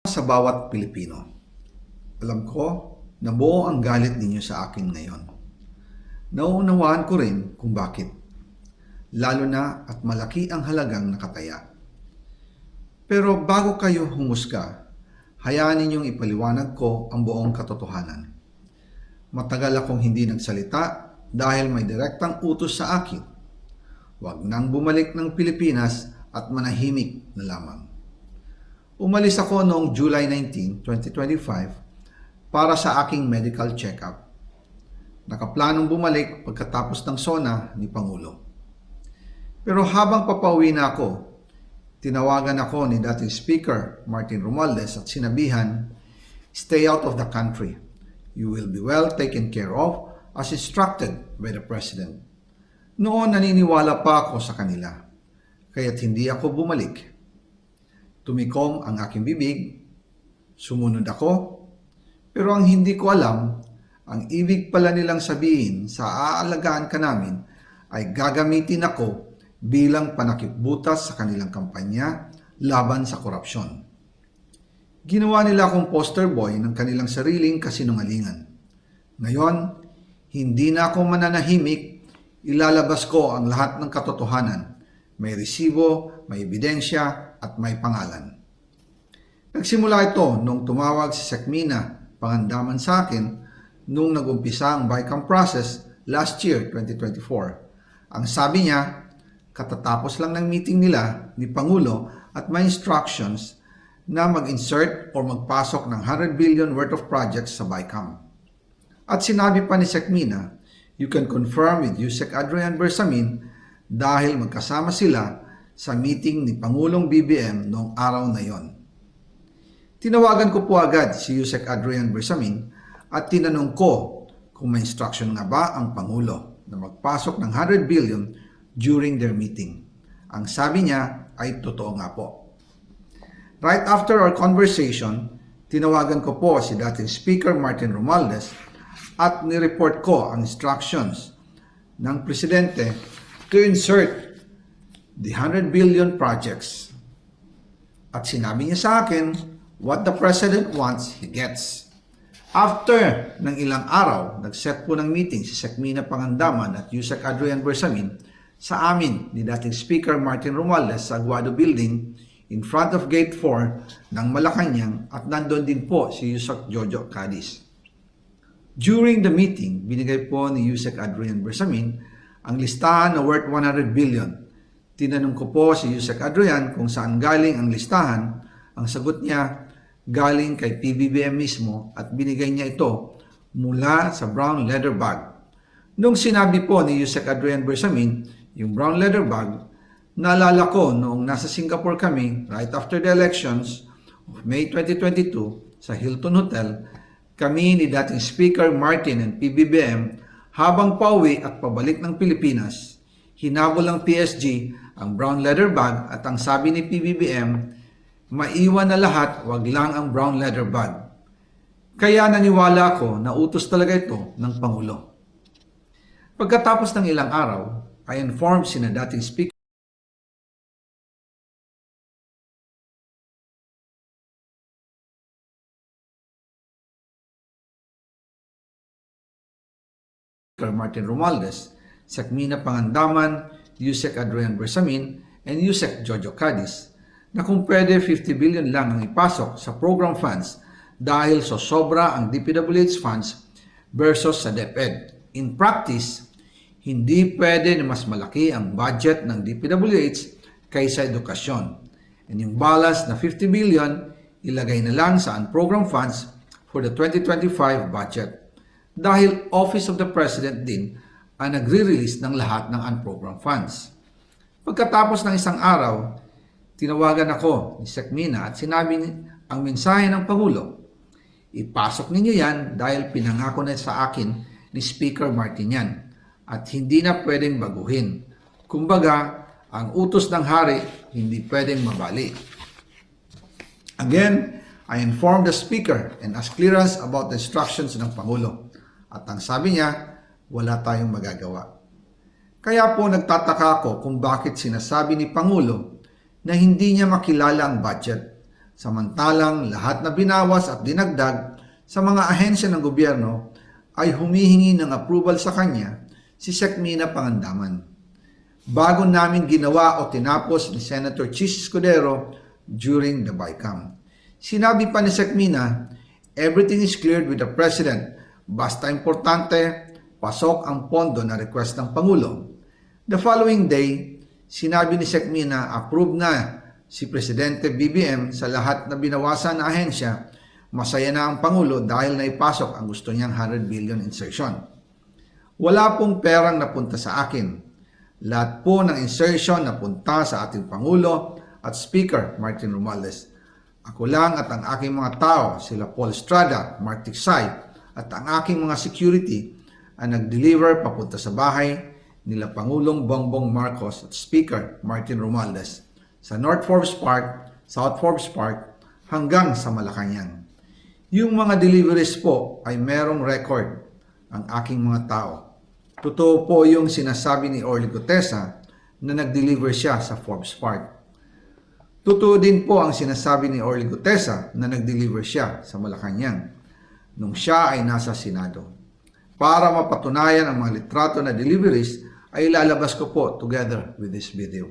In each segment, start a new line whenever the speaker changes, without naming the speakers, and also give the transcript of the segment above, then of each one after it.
Sa bawat Pilipino. Alam ko na buo ang galit ninyo sa akin ngayon. Nauunawaan ko rin kung bakit. Lalo na at malaki ang halagang nakataya. Pero bago kayo humusga, hayaan ninyong ipaliwanag ko ang buong katotohanan. Matagal akong hindi nagsalita dahil may direktang utos sa akin. Huwag nang bumalik ng Pilipinas at manahimik na lamang. Umalis ako noong July 19, 2025 para sa aking medical check-up. Nakaplanong bumalik pagkatapos ng SONA ni Pangulo. Pero habang papauwi na ako, tinawagan ako ni dating Speaker Martin Romualdez at sinabihan, "Stay out of the country. You will be well taken care of as instructed by the President." Noon naniniwala pa ako sa kanila, kaya't hindi ako bumalik. Tumikom ang aking bibig, sumunod ako, pero ang hindi ko alam, ang ibig pala nilang sabihin sa aalagaan ka namin ay gagamitin ako bilang panakipbutas sa kanilang kampanya laban sa korupsyon. Ginawa nila akong poster boy ng kanilang sariling kasinungalingan. Ngayon, hindi na ako mananahimik, ilalabas ko ang lahat ng katotohanan. May resibo, may ebidensya, at may pangalan. Nagsimula ito nung tumawag si Sekmina Pangandaman sa akin nung nag-umpisa ang BICAM process last year, 2024. Ang sabi niya, katatapos lang ng meeting nila ni Pangulo at may instructions na mag-insert or magpasok ng 100 billion worth of projects sa BICAM. At sinabi pa ni Sekmina, you can confirm with Yusek Adrian Bersamin dahil magkasama sila sa meeting ni Pangulong BBM noong araw na yon. Tinawagan ko po agad si Yusek Adrian Bersamin at tinanong ko kung may instruction nga ba ang Pangulo na magpasok ng 100 billion during their meeting. Ang sabi niya ay totoo nga po. Right after our conversation, tinawagan ko po si dating Speaker Martin Romualdez at nireport ko ang instructions ng Presidente to insert the 100 billion projects. At sinabi niya sa akin, what the President wants, he gets. After ng ilang araw, nag-set po ng meeting si Sekmina Pangandaman at Yusek Adrian Bersamin sa amin ni dating Speaker Martin Romualdez sa Aguado Building in front of Gate 4 ng Malacanang at nandun din po si Yusek Jojo Cadiz. During the meeting, binigay po ni Yusek Adrian Bersamin ang listahan na worth 100 billion. Tinanong ko po si Yusek Adrian kung saan galing ang listahan. Ang sagot niya, galing kay PBBM mismo at binigay niya ito mula sa brown leather bag. Nung sinabi po ni Yusek Adrian Bersamin, yung brown leather bag, naalala ko noong nasa Singapore kami right after the elections of May 2022 sa Hilton Hotel, kami ni dating Speaker Martin and PBBM habang pauwi at pabalik ng Pilipinas, hinabol ng PSG ang brown leather bag at ang sabi ni PBBM, maiwan na lahat, wag lang ang brown leather bag. Kaya naniwala ako na utos talaga ito ng Pangulo. Pagkatapos ng ilang araw, I informed sina dating Speaker Martin Romualdez, Sekmina Pangandaman, Yusek Adrian Bersamin, and Yusek Jojo Cadiz na kung pwede 50 billion lang ang ipasok sa program funds dahil sobra ang DPWH funds versus sa DepEd. In practice, hindi pwede na mas malaki ang budget ng DPWH kaysa edukasyon. And yung balance na 50 billion, ilagay na lang sa unprogram funds for the 2025 budget. Dahil Office of the President din ang nagre-release ng lahat ng unprogrammed funds. Pagkatapos ng isang araw, tinawagan ako ni Sekmina at sinabi ang mensahe ng Pangulo, ipasok ninyo yan dahil pinangako na sa akin ni Speaker Martin yan at hindi na pwedeng baguhin. Kumbaga, ang utos ng hari hindi pwedeng mabali. Again, I informed the Speaker and asked clearance about the instructions ng Pangulo. At ang sabi niya, wala tayong magagawa. Kaya po nagtataka ako kung bakit sinasabi ni Pangulo na hindi niya makilala ang budget Samantalang lahat na binawas at dinagdag sa mga ahensya ng gobyerno ay humihingi ng approval sa kanya si Sec Mina Pangandaman. Bago namin ginawa o tinapos ni Senator Chis Escudero during the BICAM. Sinabi pa ni Sec Mina, everything is cleared with the President. Basta importante, pasok ang pondo na request ng Pangulo. The following day, sinabi ni Sec Mina, approve na si Presidente BBM sa lahat na binawasan na ahensya. Masaya na ang Pangulo dahil naipasok ang gusto niyang 100 billion insertion. Wala pong perang napunta sa akin. Lahat po ng insertion napunta sa ating Pangulo at Speaker Martin Romualdez. Ako lang at ang aking mga tao, sila Paul Estrada, Mark Tiksay, at ang aking mga security ang nag-deliver papunta sa bahay nila Pangulong Bongbong Marcos at Speaker Martin Romualdez sa North Forbes Park, South Forbes Park, hanggang sa Malacanang. Yung mga deliveries po ay merong record ang aking mga tao. Totoo po yung sinasabi ni Orly Gutesa na nag-deliver siya sa Forbes Park. Totoo din po ang sinasabi ni Orly Gutesa na nag-deliver siya sa Malacanang nung siya ay nasa Senado. Para mapatunayan ang mga litrato na deliveries ay ilalabas ko po together with this video.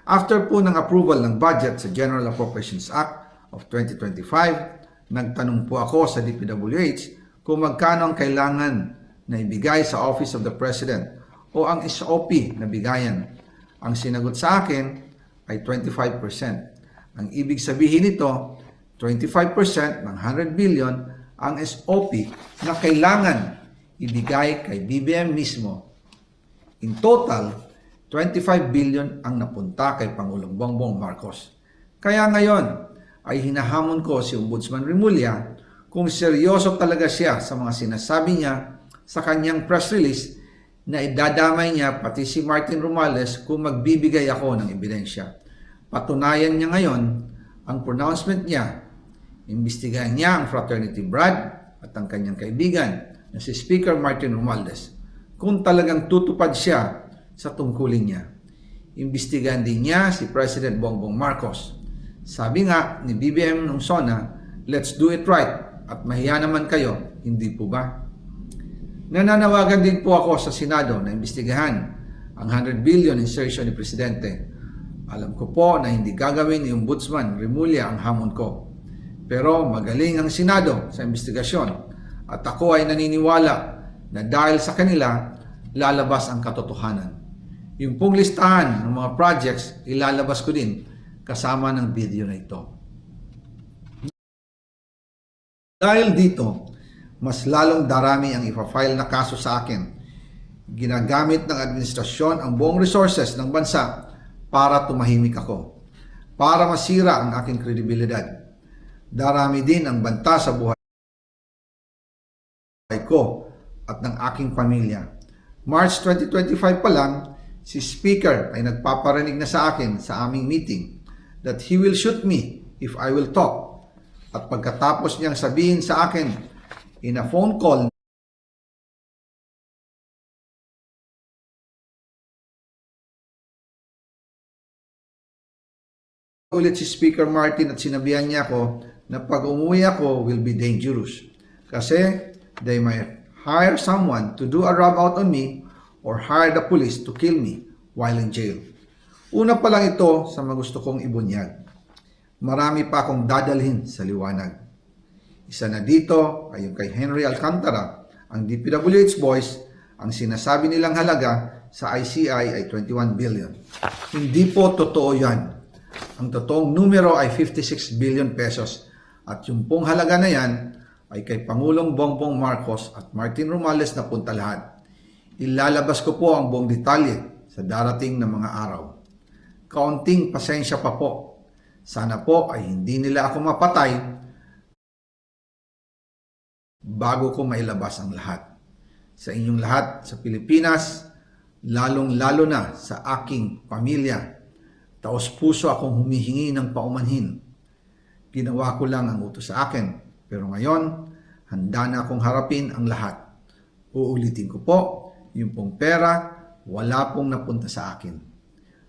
After po ng approval ng budget sa General Appropriations Act of 2025, nagtanong po ako sa DPWH kung magkano ang kailangan na ibigay sa Office of the President o ang SOP na bigayan. Ang sinagot sa akin ay 25%. Ang ibig sabihin nito, 25% ng 100 billion ang SOP na kailangan ibigay kay BBM mismo. In total, 25 billion ang napunta kay Pangulong Bongbong Marcos. Kaya ngayon ay hinahamon ko si Ombudsman Remulla kung seryoso talaga siya sa mga sinasabi niya sa kanyang press release na idadamay niya pati si Martin Romualdez kung magbibigay ako ng ebidensya. Patunayan niya ngayon ang pronouncement niya. Imbestigahan niya ang Fraternity Brad at ang kanyang kaibigan na si Speaker Martin Romualdez kung talagang tutupad siya sa tungkulin niya. Imbestigahan din niya si President Bongbong Marcos. Sabi nga ni BBM nung SONA, let's do it right at mahiya naman kayo, hindi po ba? Nananawagan din po ako sa Senado na imbestigahan ang 100 billion insertion ni Presidente. Alam ko po na hindi gagawin ni Ombudsman Remulla ang hamon ko. Pero magaling ang Senado sa imbestigasyon at ako ay naniniwala na dahil sa kanila, lalabas ang katotohanan. Yung pong listahan ng mga projects, ilalabas ko din kasama ng video na ito. Dahil dito, mas lalong darami ang ipa-file na kaso sa akin. Ginagamit ng administrasyon ang buong resources ng bansa para tumahimik ako, para masira ang aking kredibilidad. Darami din ang banta sa buhay ko at ng aking pamilya. March 2025 pa lang, si Speaker ay nagpaparinig na sa akin sa aming meeting that he will shoot me if I will talk. At pagkatapos niyang sabihin sa akin in a phone call ulit si Speaker Martin at sinabihan niya ako na pag umuwi ako will be dangerous. Kasi they might hire someone to do a rub out on me or hire the police to kill me while in jail. Una pa lang ito sa mga gusto kong ibunyag. Marami pa akong dadalhin sa liwanag. Isa na dito ay yung kay Henry Alcantara, ang DPWH boys, ang sinasabi nilang halaga sa ICI ay 21 billion. Hindi po totoo yan. Ang totoong numero ay 56 billion pesos at yung pong halaga na yan ay kay Pangulong Bongbong Marcos at Martin Romualdez na punta lahat. Ilalabas ko po ang buong detalye sa darating na mga araw. Kaunting pasensya pa po. Sana po ay hindi nila ako mapatay bago ko mailabas ang lahat. Sa inyong lahat sa Pilipinas, lalong-lalo na sa aking pamilya, taos-puso akong humihingi ng paumanhin. Ginawa ko lang ang utos sa akin, pero ngayon, handa na akong harapin ang lahat. Uulitin ko po, yung pong pera, wala pong napunta sa akin.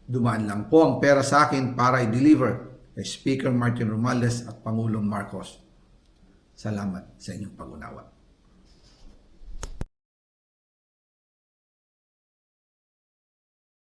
Dumaan lang po ang pera sa akin para i-deliver kay Speaker Martin Romales at Pangulong Marcos. Salamat sa inyong pag-unawa.